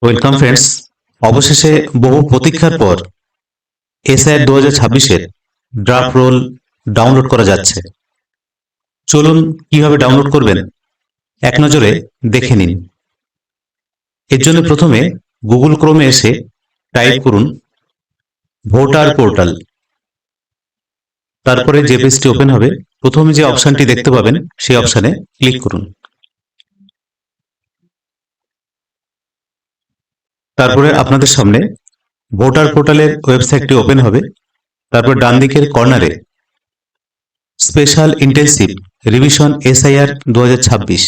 Welcome friends. অবশেষে বহু প্রতীক্ষার পর এসআইআর 2026-এর ড্রাফট রোল ডাউনলোড করা যাচ্ছে। চলুন কিভাবে ডাউনলোড করবেন এক নজরে দেখে নিন। এর জন্য প্রথমে গুগল ক্রোমে এসে টাইপ করুন ভোটার পোর্টাল। তারপরে যে পেজটি ওপেন হবে প্রথমে যে অপশনটি দেখতে পাবেন সেই অপশনে ক্লিক করুন। তারপরে আপনাদের সামনে ভোটার পোর্টালের ওয়েবসাইটটি ওপেন হবে। তারপর ডান দিকের কর্নারে স্পেশাল ইন্টেন্সিভ রিভিশন এসআইআর 2026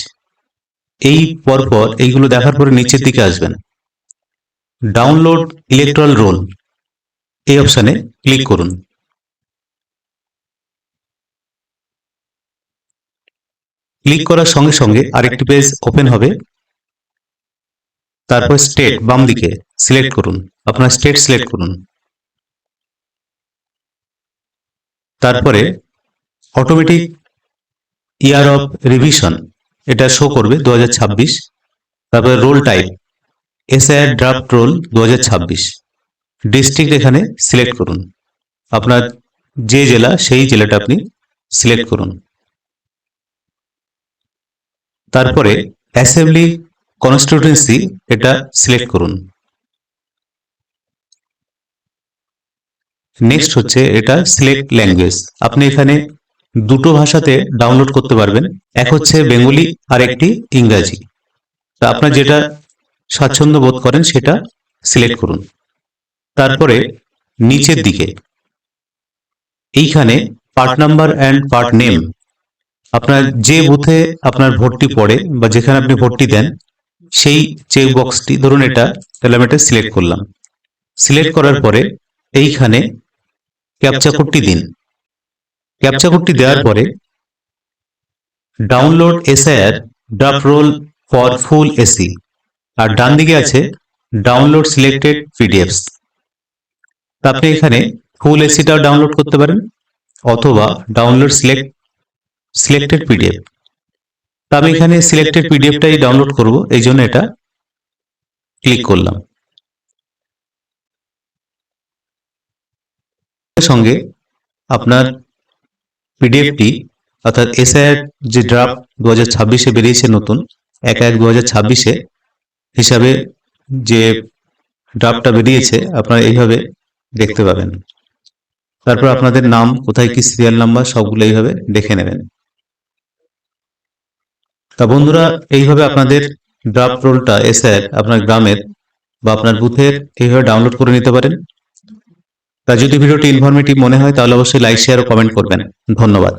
এই পরপর এইগুলো দেখার পরে নিচের দিকে আসবেন। ডাউনলোড ইলেকট্রাল রোল এই অপশনে ক্লিক করুন। ক্লিক করার সঙ্গে সঙ্গে আরেকটি পেজ ওপেন হবে। তারপর স্টেট বাম দিকে সিলেক্ট করুন, আপনার স্টেট সিলেক্ট করুন। তারপরে অটোমেটিক ইয়ার অফ রিভিশন এটা শো করবে 2026। তারপরে role type SIR draft role 2026। District এখানে সিলেক্ট করুন, আপনার যে জেলা সেই জেলাটা আপনি সিলেক্ট করুন। তারপরে অ্যাসেম্বলি কনস্টিটিউয়েন্সি এটা সিলেক্ট করুন। নেক্সট হচ্ছে এটা সিলেক্ট ল্যাঙ্গুয়েজ। আপনি এখানে দুটো ভাষাতে ডাউনলোড করতে পারবেন, এক হচ্ছে বেঙ্গলি আর একটি ইংরাজি। তা আপনার যেটা স্বাচ্ছন্দ্য বোধ করেন সেটা সিলেক্ট করুন। তারপরে নিচের দিকে এইখানে part number and part name, আপনার যে বুথে আপনার ভোটটি পড়ে বা যেখানে আপনি ভোটটি দেন সেই চেক বক্সটি, ধরুন এটা, তাহলে আমি এটা সিলেক্ট করলাম। সিলেক্ট করার পরে এইখানে ক্যাপচা কোডটি দিন। ক্যাপচা কোডটি দেওয়ার পরে download SIR draft roll for full AC, আর ডান দিকে আছে ডাউনলোড সিলেক্টেড পিডিএফস। আপনি এখানে ফুল এসিটাও ডাউনলোড করতে পারেন অথবা ডাউনলোড সিলেক্টেড পিডিএফ। তা আমি এখানে সিলেক্টেড পিডিএফটাই ডাউনলোড করব, এই জন্য এটা ক্লিক করলাম। সঙ্গে আপনার পিডিএফটি অর্থাৎ এসআইআর যে ড্রাফট 2026-এ বেরিয়েছে নতুন 1/1/2026 হিসাবে যে ড্রাফটটা বেরিয়েছে আপনারা এইভাবে দেখতে পাবেন। তারপর আপনাদের নাম, কোথায় কি সিরিয়াল নাম্বার, সবগুলো এইভাবে দেখে নেবেন। তা বন্ধুরা, এইভাবে আপনাদের ড্রাফট রোলটা এসআইআর আপনার গ্রামের বা আপনার বুথের এইভাবে ডাউনলোড করে নিতে পারেন। তা যদি ভিডিওটি ইনফরমেটিভ মনে হয় তাহলে অবশ্যই লাইক, শেয়ার ও কমেন্ট করবেন। ধন্যবাদ।